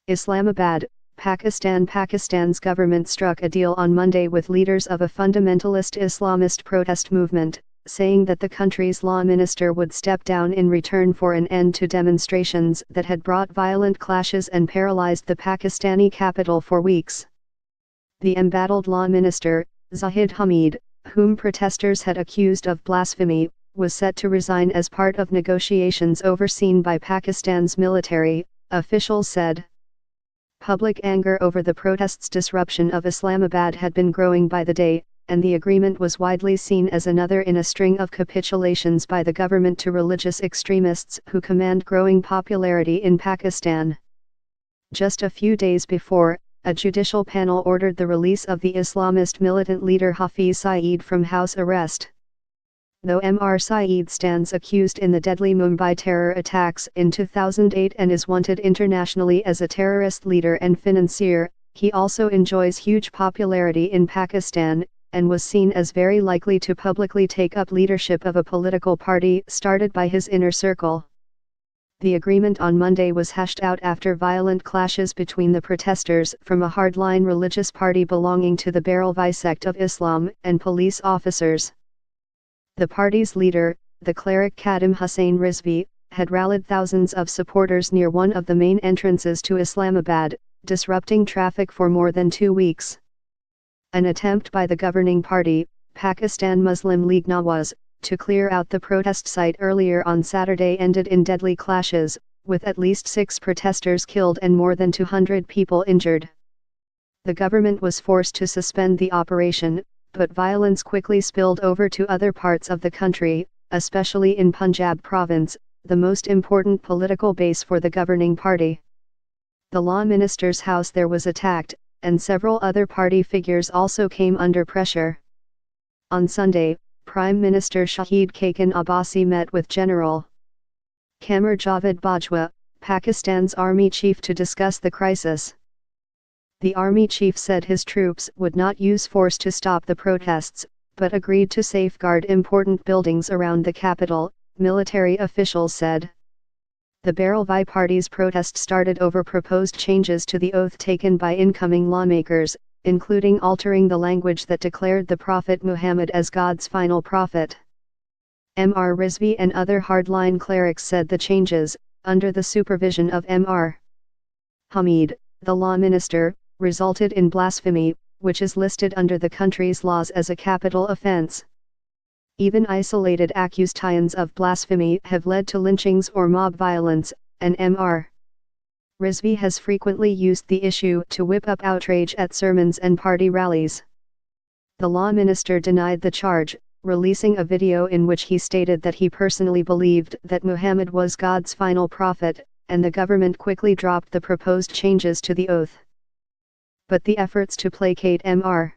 Islamabad, Pakistan. Pakistan's government struck a deal on Monday with leaders of a fundamentalist Islamist protest movement, saying that the country's law minister would step down in return for an end to demonstrations that had brought violent clashes and paralyzed the Pakistani capital for weeks. The embattled law minister, Zahid Hamid, whom protesters had accused of blasphemy, was set to resign as part of negotiations overseen by Pakistan's military, officials said. Public anger over the protests' disruption of Islamabad had been growing by the day, and the agreement was widely seen as another in a string of capitulations by the government to religious extremists who command growing popularity in Pakistan. Just a few days before, a judicial panel ordered the release of the Islamist militant leader Hafiz Saeed from house arrest. Though Mr. Saeed stands accused in the deadly Mumbai terror attacks in 2008 and is wanted internationally as a terrorist leader and financier, he also enjoys huge popularity in Pakistan, and was seen as very likely to publicly take up leadership of a political party started by his inner circle. The agreement on Monday was hashed out after violent clashes between the protesters from a hardline religious party belonging to the Barelvi sect of Islam and police officers. The party's leader, the cleric Khadim Hussain Rizvi, had rallied thousands of supporters near one of the main entrances to Islamabad, disrupting traffic for more than 2 weeks. An attempt by the governing party, Pakistan Muslim League Nawaz, to clear out the protest site earlier on Saturday ended in deadly clashes, with at least 6 protesters killed and more than 200 people injured. The government was forced to suspend the operation, but violence quickly spilled over to other parts of the country, especially in Punjab province, the most important political base for the governing party. The law minister's house there was attacked, and several other party figures also came under pressure. On Sunday, Prime Minister Shahid Khaqan Abbasi met with General Qamar Javed Bajwa, Pakistan's army chief, to discuss the crisis. The army chief said his troops would not use force to stop the protests, but agreed to safeguard important buildings around the capital, military officials said. The Barelvi party's protest started over proposed changes to the oath taken by incoming lawmakers, including altering the language that declared the Prophet Muhammad as God's final prophet. Mr. Rizvi and other hardline clerics said the changes, under the supervision of Mr. Hamid, the law minister, resulted in blasphemy, which is listed under the country's laws as a capital offense. Even isolated accusations of blasphemy have led to lynchings or mob violence, and Mr. Rizvi has frequently used the issue to whip up outrage at sermons and party rallies. The law minister denied the charge, releasing a video in which he stated that he personally believed that Muhammad was God's final prophet, and the government quickly dropped the proposed changes to the oath. But the efforts to placate Mr.